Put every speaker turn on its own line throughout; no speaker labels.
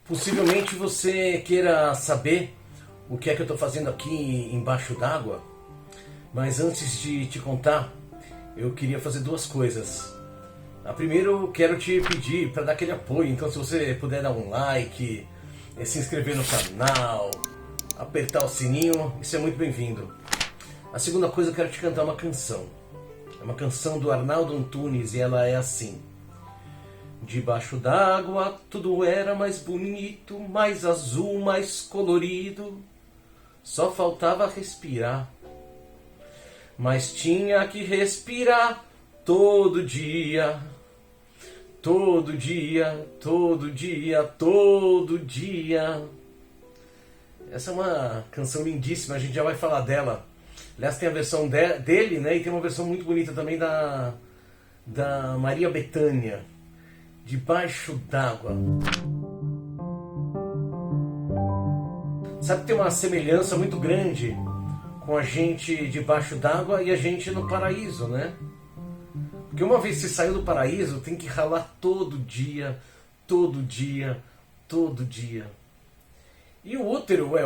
Possivelmente você queira saber o que é que eu estou fazendo aqui embaixo d'água, mas antes de te contar, eu queria fazer duas coisas. A primeira, eu quero te pedir para dar aquele apoio, então se você puder dar um like, se inscrever no canal, apertar o sininho, isso é muito bem-vindo. A segunda coisa, eu quero te cantar uma canção. É uma canção do Arnaldo Antunes e ela é assim: debaixo d'água tudo era mais bonito, mais azul, mais colorido. Só faltava respirar, mas tinha que respirar todo dia. Todo dia, todo dia, todo dia. Essa é uma canção lindíssima, a gente já vai falar dela. Aliás, tem a versão dele, né? E tem uma versão muito bonita também da Maria Bethânia, Debaixo d'Água. Sabe que tem uma semelhança muito grande com a gente debaixo d'água e a gente no paraíso, né? Porque uma vez que você saiu do paraíso, tem que ralar todo dia, todo dia, todo dia. E o útero é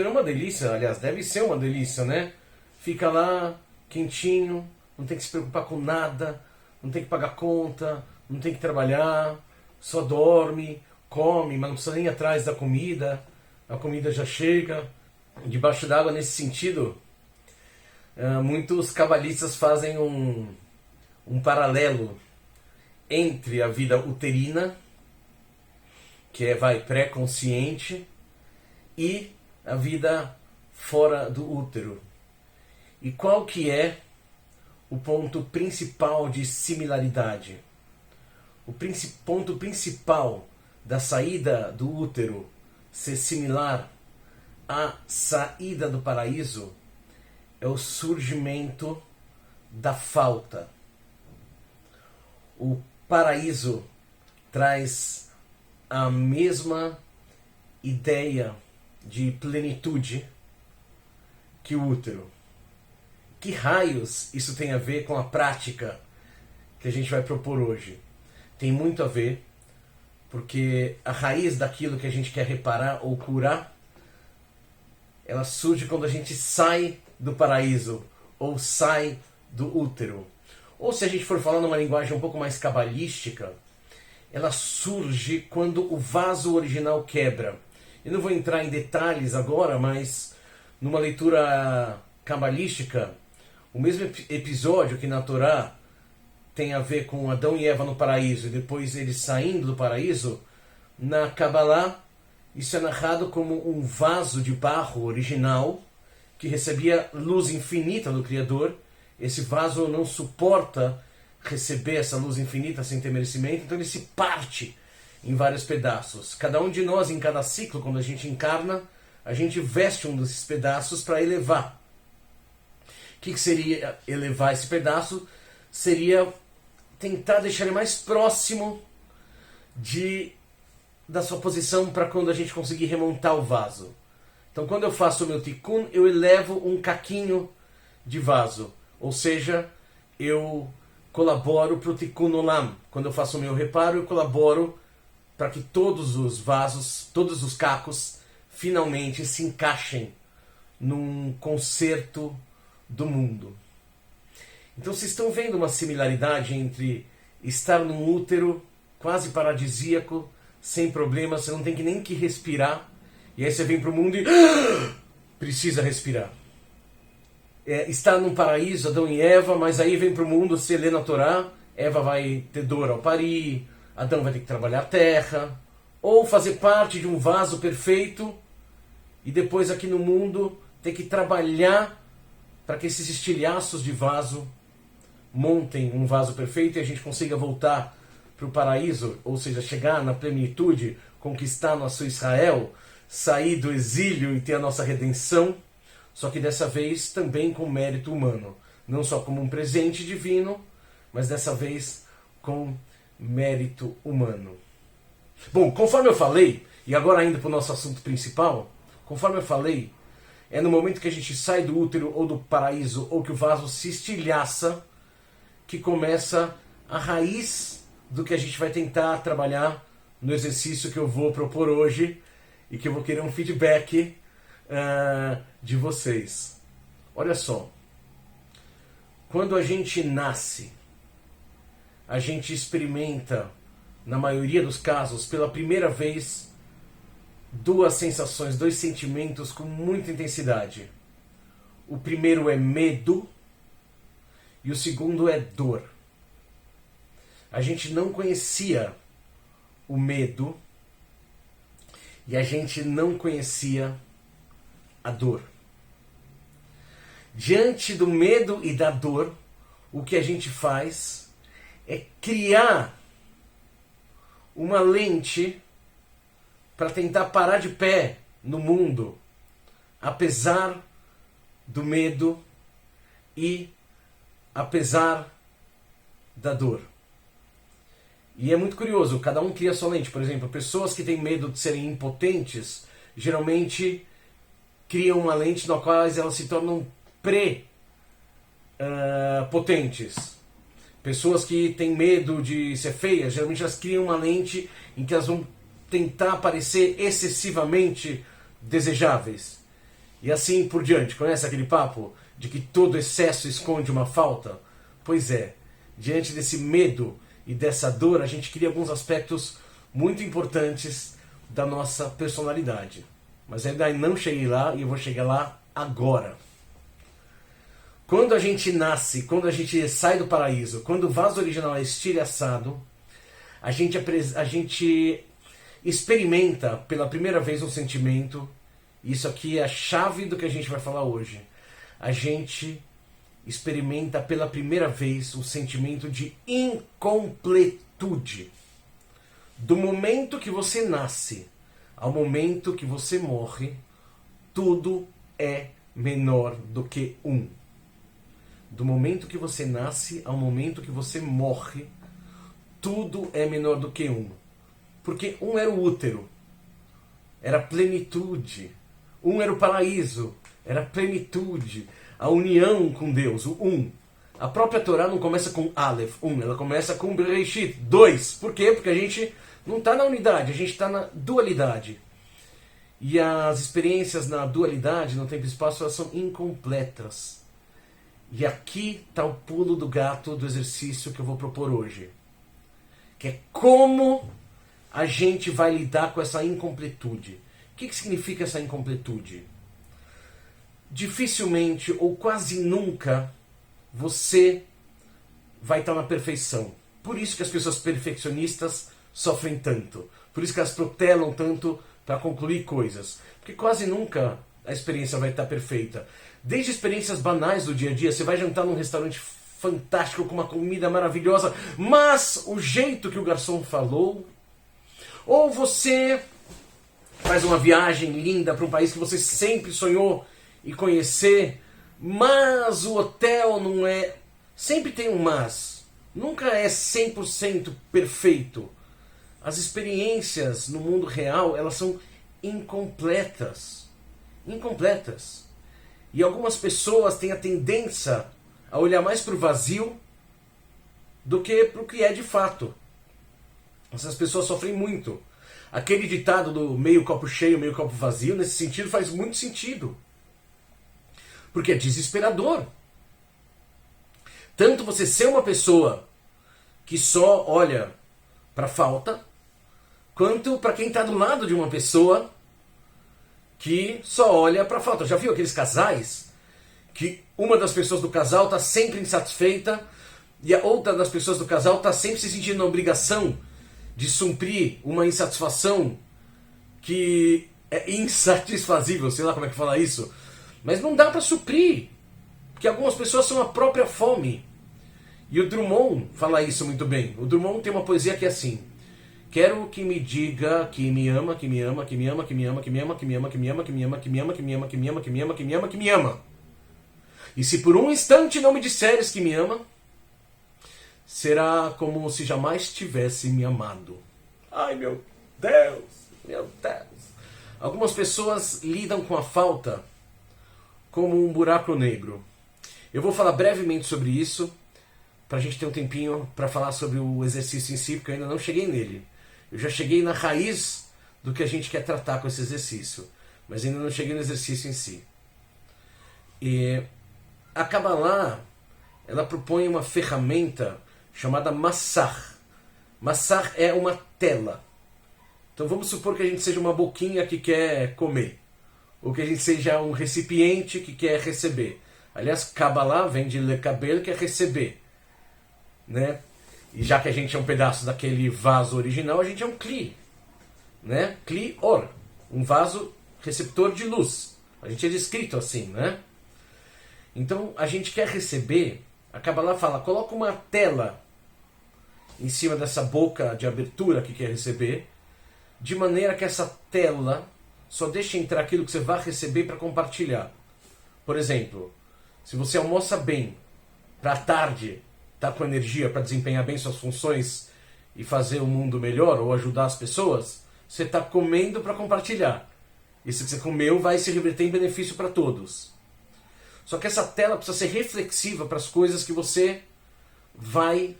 uma delícia, aliás, deve ser uma delícia, né? Fica lá, quentinho, não tem que se preocupar com nada, não tem que pagar conta, não tem que trabalhar, só dorme, come, mas não precisa nem ir atrás da comida, a comida já chega. Debaixo d'água, nesse sentido, muitos cabalistas fazem um paralelo entre a vida uterina, que é pré-consciente, e a vida fora do útero. E qual que é o ponto principal de similaridade? O ponto principal da saída do útero ser similar à saída do paraíso é o surgimento da falta. O paraíso traz a mesma ideia de plenitude que o útero. Que raios isso tem a ver com a prática que a gente vai propor hoje? Tem muito a ver, porque a raiz daquilo que a gente quer reparar ou curar, ela surge quando a gente sai do paraíso ou sai do útero. Ou se a gente for falar numa linguagem um pouco mais cabalística, ela surge quando o vaso original quebra. Eu não vou entrar em detalhes agora, mas numa leitura cabalística, o mesmo episódio que na Torá tem a ver com Adão e Eva no paraíso e depois eles saindo do paraíso, na Kabbalah isso é narrado como um vaso de barro original que recebia luz infinita do Criador. Esse vaso não suporta receber essa luz infinita sem ter merecimento, então ele se parte em vários pedaços. Cada um de nós, em cada ciclo, quando a gente encarna, a gente veste um desses pedaços para elevar. O que seria elevar esse pedaço? Seria tentar deixar ele mais próximo da sua posição para quando a gente conseguir remontar o vaso. Então, quando eu faço o meu tikkun, eu elevo um caquinho de vaso. Ou seja, eu colaboro para o tikkun olam. Quando eu faço o meu reparo, eu colaboro para que todos os vasos, todos os cacos, finalmente se encaixem num concerto do mundo. Então vocês estão vendo uma similaridade entre estar num útero quase paradisíaco, sem problemas, você não tem nem que respirar, e aí você vem para o mundo e precisa respirar. Está num paraíso, Adão e Eva, mas aí vem para o mundo, você lê na Torá, Eva vai ter dor ao parir, Adão vai ter que trabalhar a terra, ou fazer parte de um vaso perfeito, e depois aqui no mundo ter que trabalhar para que esses estilhaços de vaso montem um vaso perfeito e a gente consiga voltar para o paraíso, ou seja, chegar na plenitude, conquistar nosso Israel, sair do exílio e ter a nossa redenção, só que dessa vez também com mérito humano. Não só como um presente divino, mas dessa vez com mérito humano. Bom, conforme eu falei, e agora indo para o nosso assunto principal, conforme eu falei, é no momento que a gente sai do útero ou do paraíso, ou que o vaso se estilhaça, que começa a raiz do que a gente vai tentar trabalhar no exercício que eu vou propor hoje e que eu vou querer um feedback de vocês. Olha só, quando a gente nasce, a gente experimenta, na maioria dos casos, pela primeira vez, duas sensações, dois sentimentos com muita intensidade. O primeiro é medo e o segundo é dor. A gente não conhecia o medo e a gente não conhecia a dor. Diante do medo e da dor, o que a gente faz é criar uma lente para tentar parar de pé no mundo, apesar do medo e apesar da dor. E é muito curioso, cada um cria sua lente. Por exemplo, pessoas que têm medo de serem impotentes, geralmente criam uma lente na qual elas se tornam pré-potentes. Pessoas que têm medo de ser feias, geralmente elas criam uma lente em que elas vão tentar parecer excessivamente desejáveis. E assim por diante. Conhece aquele papo de que todo excesso esconde uma falta? Pois é, diante desse medo e dessa dor, a gente cria alguns aspectos muito importantes da nossa personalidade. Mas ainda não cheguei lá e eu vou chegar lá agora. Quando a gente nasce, quando a gente sai do paraíso, quando o vaso original é estilhaçado, a gente experimenta pela primeira vez um sentimento. Isso aqui é a chave do que a gente vai falar hoje. A gente experimenta pela primeira vez o sentimento de incompletude. Do momento que você nasce ao momento que você morre, tudo é menor do que um. Do momento que você nasce ao momento que você morre, tudo é menor do que um. Porque um era o útero, era plenitude. Um era o paraíso, era plenitude. A união com Deus, o um. A própria Torá não começa com Aleph, um. Ela começa com Bereshit, dois. Por quê? Porque a gente não está na unidade, a gente está na dualidade. E as experiências na dualidade, no tempo e espaço, elas são incompletas. E aqui está o pulo do gato do exercício que eu vou propor hoje. Que é como a gente vai lidar com essa incompletude. O que significa essa incompletude? Dificilmente ou quase nunca você vai estar na perfeição. Por isso que as pessoas perfeccionistas sofrem tanto. Por isso que elas protelam tanto para concluir coisas. Porque quase nunca a experiência vai estar perfeita. Desde experiências banais do dia a dia, você vai jantar num restaurante fantástico com uma comida maravilhosa, mas o jeito que o garçom falou, ou você faz uma viagem linda para um país que você sempre sonhou em conhecer, mas o hotel não é... Sempre tem um mas. Nunca é 100% perfeito. As experiências no mundo real, elas são incompletas. Incompletas. E algumas pessoas têm a tendência a olhar mais para o vazio do que para o que é de fato. Essas pessoas sofrem muito. Aquele ditado do meio copo cheio, meio copo vazio, nesse sentido faz muito sentido. Porque é desesperador. Tanto você ser uma pessoa que só olha para a falta, quanto para quem está do lado de uma pessoa que só olha para a falta. Já viu aqueles casais que uma das pessoas do casal está sempre insatisfeita e a outra das pessoas do casal está sempre se sentindo na obrigação de suprir uma insatisfação que é insatisfazível, sei lá como é que fala isso, mas não dá para suprir, porque algumas pessoas são a própria fome. E o Drummond fala isso muito bem. O Drummond tem uma poesia que é assim: quero que me diga que me ama, que me ama, que me ama, que me ama, que me ama, que me ama, que me ama, que me ama, que me ama, que me ama, que me ama, que me ama, que me ama, que me ama. E se por um instante não me disseres que me ama, será como se jamais tivesse me amado. Ai, meu Deus, meu Deus. Algumas pessoas lidam com a falta como um buraco negro. Eu vou falar brevemente sobre isso, para a gente ter um tempinho para falar sobre o exercício em si, porque eu ainda não cheguei nele. Eu já cheguei na raiz do que a gente quer tratar com esse exercício, mas ainda não cheguei no exercício em si. E a Kabbalah, ela propõe uma ferramenta chamada Massar. Massar é uma tela. Então vamos supor que a gente seja uma boquinha que quer comer, ou que a gente seja um recipiente que quer receber. Aliás, Kabbalah vem de lekabel, que é receber, né? E já que a gente é um pedaço daquele vaso original, a gente é um kli, né? Kli or, um vaso receptor de luz. A gente é descrito assim, né? Então a gente quer receber, a Kabbalah fala, coloca uma tela em cima dessa boca de abertura que quer receber, de maneira que essa tela só deixa entrar aquilo que você vai receber para compartilhar. Por exemplo, se você almoça bem, para a tarde estar com energia para desempenhar bem suas funções e fazer o mundo melhor ou ajudar as pessoas, você está comendo para compartilhar. Isso que você comeu vai se reverter em benefício para todos. Só que essa tela precisa ser reflexiva para as coisas que você vai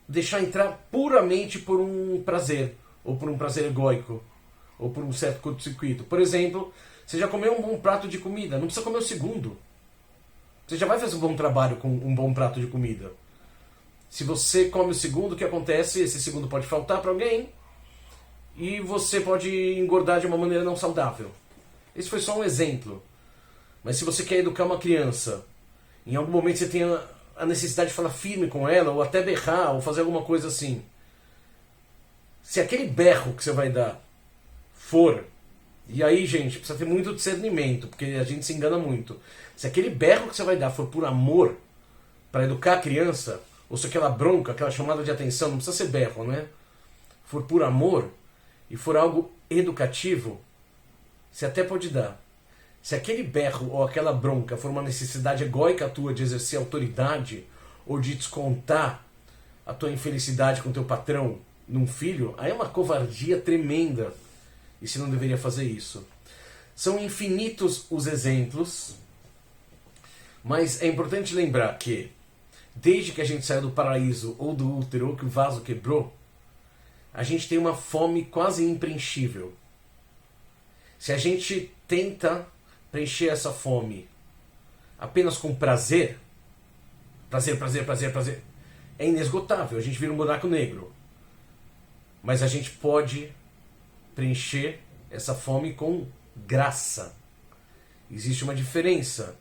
deixar entrar puramente por um prazer, ou por um prazer egóico, ou por um certo curto-circuito. Por exemplo, você já comeu um bom prato de comida, não precisa comer o segundo. Você já vai fazer um bom trabalho com um bom prato de comida. Se você come o segundo, o que acontece? Esse segundo pode faltar para alguém e você pode engordar de uma maneira não saudável. Esse foi só um exemplo. Mas se você quer educar uma criança, em algum momento você tem a necessidade de falar firme com ela, ou até berrar, ou fazer alguma coisa assim. Se aquele berro que você vai dar for, e aí, gente, precisa ter muito discernimento, porque a gente se engana muito. Se aquele berro que você vai dar for por amor, para educar a criança, ou se aquela bronca, aquela chamada de atenção, não precisa ser berro, né? For por amor, e for algo educativo, você até pode dar. Se aquele berro ou aquela bronca for uma necessidade egóica tua de exercer autoridade, ou de descontar a tua infelicidade com teu patrão num filho, aí é uma covardia tremenda. E você não deveria fazer isso. São infinitos os exemplos, mas é importante lembrar que, desde que a gente saiu do paraíso ou do útero, ou que o vaso quebrou, a gente tem uma fome quase impreenchível. Se a gente tenta preencher essa fome apenas com prazer, é inesgotável, a gente vira um buraco negro. Mas a gente pode preencher essa fome com graça. Existe uma diferença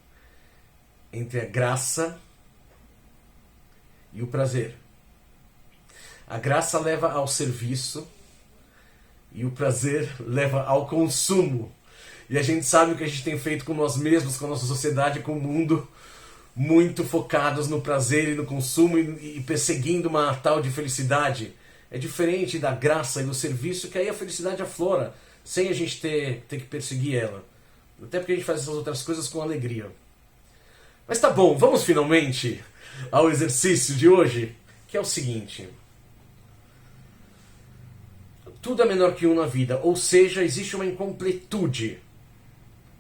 entre a graça e o prazer. A graça leva ao serviço e o prazer leva ao consumo. E a gente sabe o que a gente tem feito com nós mesmos, com a nossa sociedade, com o mundo, muito focados no prazer e no consumo e perseguindo uma tal de felicidade. É diferente da graça e do serviço, que aí a felicidade aflora, sem a gente ter que perseguir ela. Até porque a gente faz essas outras coisas com alegria. Mas tá bom, vamos finalmente ao exercício de hoje, que é o seguinte. Tudo é menor que um na vida, ou seja, existe uma incompletude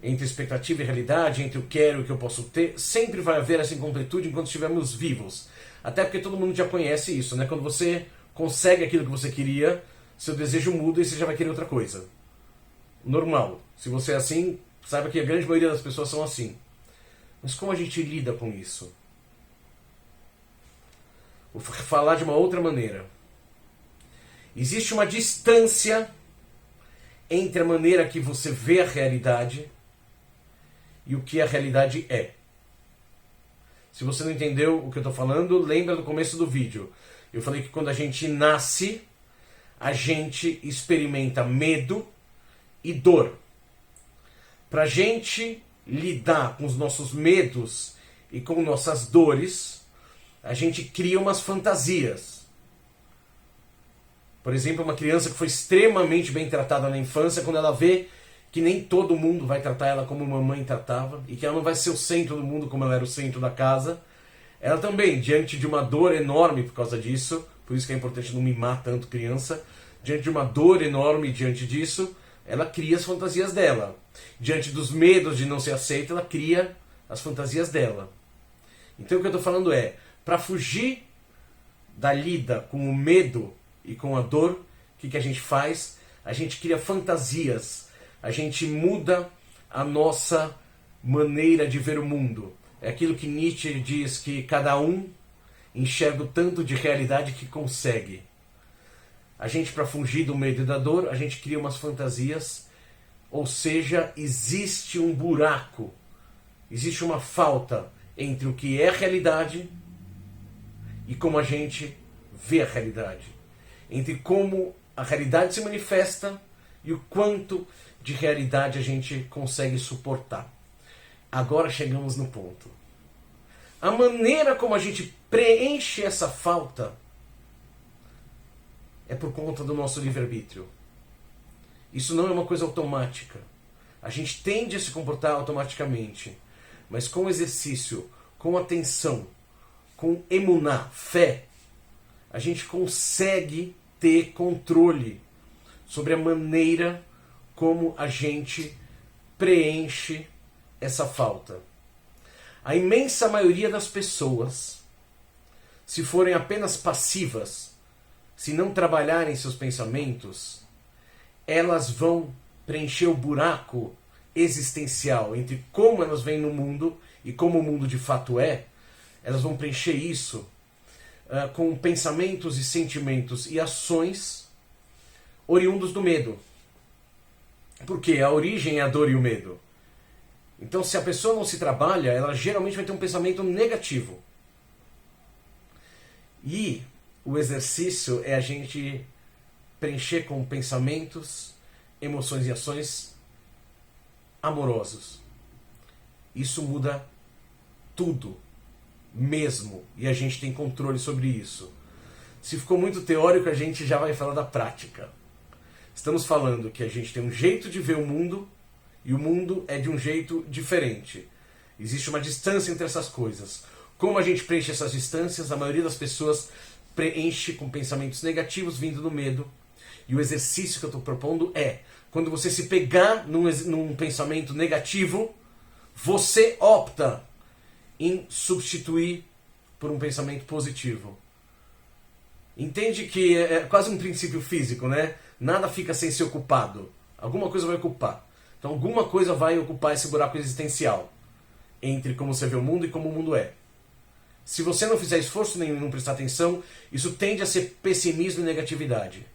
entre expectativa e realidade, entre o quero e o que eu posso ter. Sempre vai haver essa incompletude enquanto estivermos vivos. Até porque todo mundo já conhece isso, né? Quando você consegue aquilo que você queria, seu desejo muda e você já vai querer outra coisa. Normal. Se você é assim, saiba que a grande maioria das pessoas são assim. Mas como a gente lida com isso? Vou falar de uma outra maneira. Existe uma distância entre a maneira que você vê a realidade e o que a realidade é. Se você não entendeu o que eu estou falando, lembra do começo do vídeo. Eu falei que quando a gente nasce, a gente experimenta medo e dor. Para a gente lidar com os nossos medos e com nossas dores, a gente cria umas fantasias. Por exemplo, uma criança que foi extremamente bem tratada na infância, quando ela vê que nem todo mundo vai tratar ela como mamãe tratava, e que ela não vai ser o centro do mundo como ela era o centro da casa, ela também, diante de uma dor enorme por causa disso, por isso que é importante não mimar tanto criança, diante de uma dor enorme diante disso, ela cria as fantasias dela. Diante dos medos de não ser aceita, ela cria as fantasias dela. Então o que eu estou falando é, para fugir da lida com o medo e com a dor, que a gente faz? A gente cria fantasias, a gente muda a nossa maneira de ver o mundo. É aquilo que Nietzsche diz, que cada um enxerga o tanto de realidade que consegue. A gente, para fugir do medo e da dor, a gente cria umas fantasias, ou seja, existe um buraco, existe uma falta entre o que é realidade e como a gente vê a realidade. Entre como a realidade se manifesta e o quanto de realidade a gente consegue suportar. Agora chegamos no ponto. A maneira como a gente preenche essa falta é por conta do nosso livre-arbítrio. Isso não é uma coisa automática. A gente tende a se comportar automaticamente. Mas com exercício, com atenção, com emuná, fé, a gente consegue ter controle sobre a maneira como a gente preenche essa falta. A imensa maioria das pessoas, se forem apenas passivas, se não trabalharem seus pensamentos, elas vão preencher o buraco existencial entre como elas vêm no mundo e como o mundo de fato é. Elas vão preencher isso com pensamentos e sentimentos e ações oriundos do medo. Porque a origem é a dor e o medo. Então, se a pessoa não se trabalha, ela geralmente vai ter um pensamento negativo. E o exercício é a gente preencher com pensamentos, emoções e ações amorosos. Isso muda tudo, mesmo. E a gente tem controle sobre isso. Se ficou muito teórico, a gente já vai falar da prática. Estamos falando que a gente tem um jeito de ver o mundo e o mundo é de um jeito diferente. Existe uma distância entre essas coisas. Como a gente preenche essas distâncias? A maioria das pessoas preenche com pensamentos negativos vindo do medo. E o exercício que eu estou propondo é, quando você se pegar num pensamento negativo, você opta em substituir por um pensamento positivo. Entende que é quase um princípio físico, né? Nada fica sem ser ocupado. Alguma coisa vai ocupar. Então alguma coisa vai ocupar esse buraco existencial entre como você vê o mundo e como o mundo é. Se você não fizer esforço nenhum e não prestar atenção, isso tende a ser pessimismo e negatividade.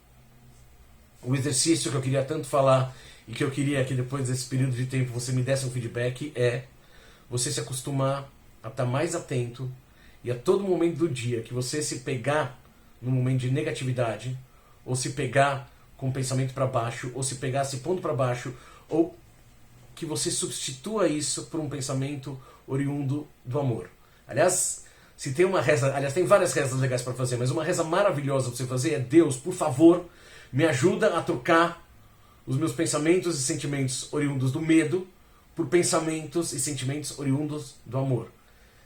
O exercício que eu queria tanto falar e que eu queria que depois desse período de tempo você me desse um feedback é você se acostumar a estar mais atento e a todo momento do dia que você se pegar num momento de negatividade, ou se pegar com o pensamento para baixo, ou se pegar se pondo para baixo, ou que você substitua isso por um pensamento oriundo do amor. Aliás, se tem uma reza, tem várias rezas legais para fazer, mas uma reza maravilhosa para você fazer é: Deus, por favor, me ajuda a trocar os meus pensamentos e sentimentos oriundos do medo por pensamentos e sentimentos oriundos do amor.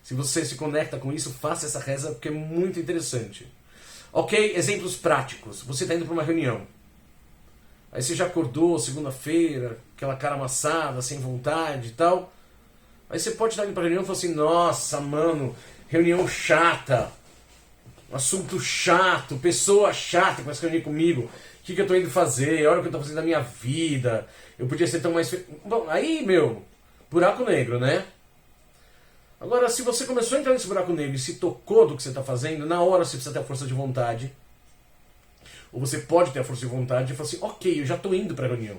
Se você se conecta com isso, faça essa reza porque é muito interessante. Ok, exemplos práticos. Você está indo para uma reunião. Aí você já acordou segunda-feira, aquela cara amassada, sem vontade e tal. Aí você pode estar indo para a reunião e falar assim: nossa, mano, reunião chata, assunto chato, pessoa chata que vai se reunir comigo. O que eu estou indo fazer? Olha o que eu estou fazendo da minha vida. Eu podia ser tão mais... Bom, aí, meu, buraco negro, né? Agora, se você começou a entrar nesse buraco negro e se tocou do que você está fazendo, na hora você precisa ter a força de vontade. Ou você pode ter a força de vontade e falar assim: ok, eu já estou indo para a reunião.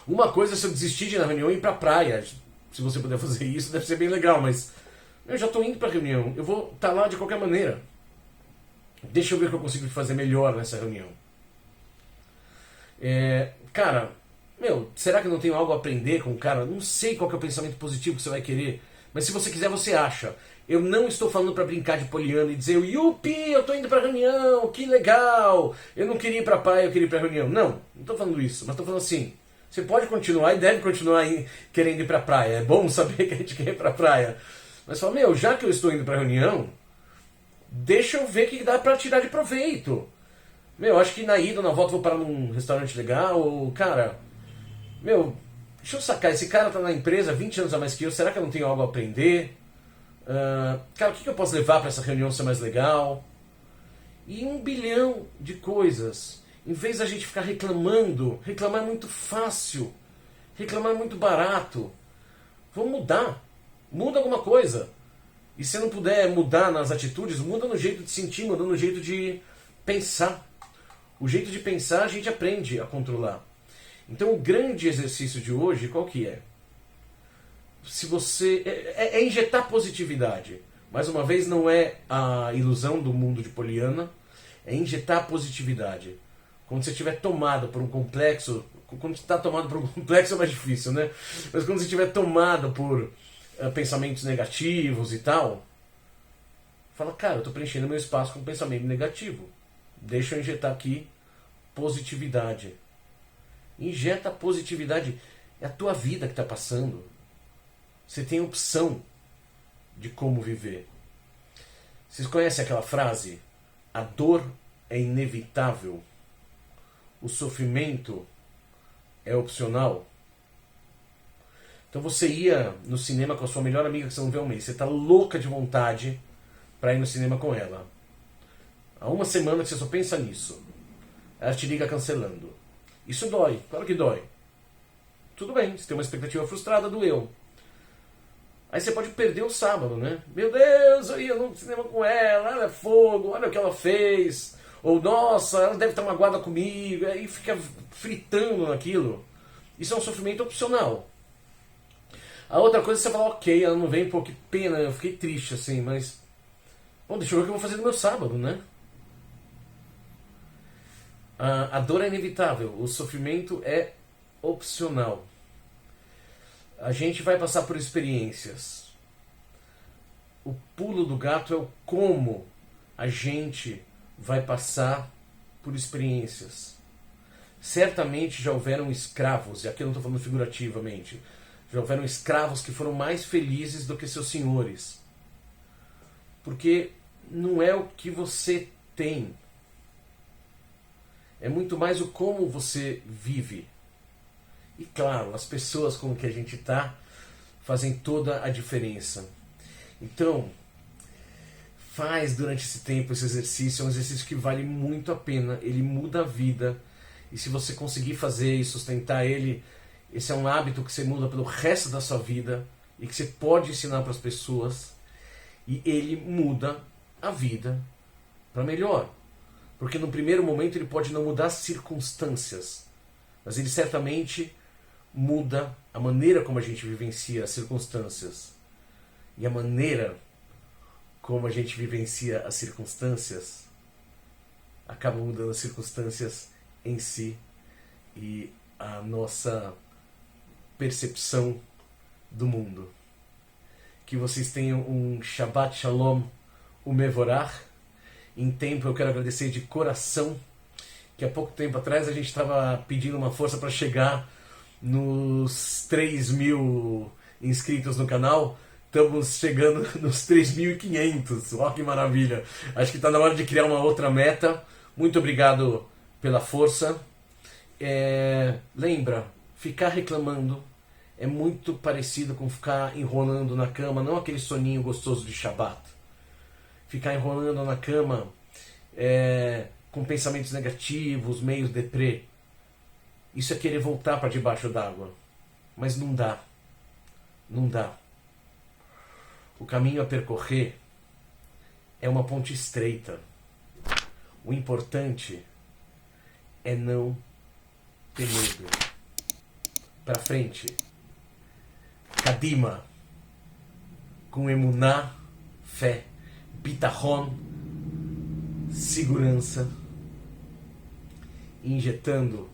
Uma coisa é se eu desistir de ir na reunião e ir para a praia. Se você puder fazer isso, deve ser bem legal, mas eu já estou indo para a reunião. Eu vou estar lá de qualquer maneira. Deixa eu ver o que eu consigo fazer melhor nessa reunião. Cara, será que eu não tenho algo a aprender com o cara? Não sei qual que é o pensamento positivo que você vai querer. Mas se você quiser, você acha. Eu não estou falando para brincar de poliana e dizer: yupi, eu estou indo para a reunião, que legal. Eu não queria ir para a praia, eu queria ir para a reunião. Não estou falando isso. Mas estou falando assim: você pode continuar e deve continuar querendo ir para a praia. É bom saber que a gente quer ir para a praia. Mas fala: já que eu estou indo para a reunião, deixa eu ver o que dá para tirar de proveito. Acho que na ida ou na volta vou parar num restaurante legal. Ou, cara, deixa eu sacar. Esse cara tá na empresa 20 anos a mais que eu. Será que eu não tenho algo a aprender? Cara, o que eu posso levar para essa reunião ser mais legal? e 1 bilhão de coisas. Em vez da gente ficar reclamando, reclamar é muito fácil, reclamar é muito barato. Vamos mudar, muda alguma coisa. E se não puder mudar nas atitudes, muda no jeito de sentir, muda no jeito de pensar. O jeito de pensar a gente aprende a controlar. Então o grande exercício de hoje, qual que é? Se você é injetar positividade. Mais uma vez, não é a ilusão do mundo de Poliana, é injetar positividade. Quando você estiver tomado por um complexo, quando você está tomado por um complexo é mais difícil, né? Mas quando você estiver tomado por pensamentos negativos e tal, fala, cara, eu estou preenchendo meu espaço com pensamento negativo. Deixa eu injetar aqui positividade. Injeta positividade. É a tua vida que está passando. Você tem opção de como viver. Vocês conhecem aquela frase? A dor é inevitável. O sofrimento é opcional. Então você ia no cinema com a sua melhor amiga que você não vê há um mês. Você está louca de vontade para ir no cinema com ela. Há uma semana que você só pensa nisso. Ela te liga cancelando. Isso dói. Claro que dói. Tudo bem. Você tem uma expectativa frustrada, doeu. Aí você pode perder o sábado, né? Meu Deus, eu ia no cinema com ela é fogo, olha o que ela fez. Ou, nossa, ela deve estar magoada comigo. Aí fica fritando naquilo. Isso é um sofrimento opcional. A outra coisa é você falar, ok, ela não vem, pô, que pena, eu fiquei triste assim, mas... Bom, deixa eu ver o que eu vou fazer no meu sábado, né? A dor é inevitável, o sofrimento é opcional. A gente vai passar por experiências. O pulo do gato é o como a gente vai passar por experiências. Certamente já houveram escravos, e aqui eu não estou falando figurativamente, já houveram escravos que foram mais felizes do que seus senhores. Porque não é o que você tem. É muito mais o como você vive. E claro, as pessoas com que a gente está fazem toda a diferença. Então, faz durante esse tempo esse exercício. É um exercício que vale muito a pena. Ele muda a vida. E se você conseguir fazer e sustentar ele, esse é um hábito que você muda pelo resto da sua vida e que você pode ensinar para as pessoas. E ele muda a vida para melhor. Porque no primeiro momento ele pode não mudar as circunstâncias, mas ele certamente muda a maneira como a gente vivencia as circunstâncias. E a maneira como a gente vivencia as circunstâncias acaba mudando as circunstâncias em si e a nossa percepção do mundo. Que vocês tenham um Shabbat Shalom Umevorach. Em tempo eu quero agradecer de coração que há pouco tempo atrás a gente estava pedindo uma força para chegar nos 3.000 inscritos no canal. Estamos chegando nos 3.500. Olha que maravilha. Acho que está na hora de criar uma outra meta. Muito obrigado pela força. Lembra, ficar reclamando é muito parecido com ficar enrolando na cama, não aquele soninho gostoso de Shabbat. Ficar enrolando na cama com pensamentos negativos, meio deprê. Isso é querer voltar para debaixo d'água. Mas não dá. Não dá. O caminho a percorrer é uma ponte estreita. O importante é não ter medo. Para frente. Kadima. Com emuná, fé, bitachon, segurança, injetando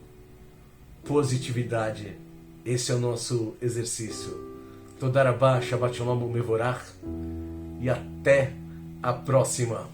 positividade. Esse é o nosso exercício. Toda rabá, Shabbat Shalom Umevorach, e até a próxima.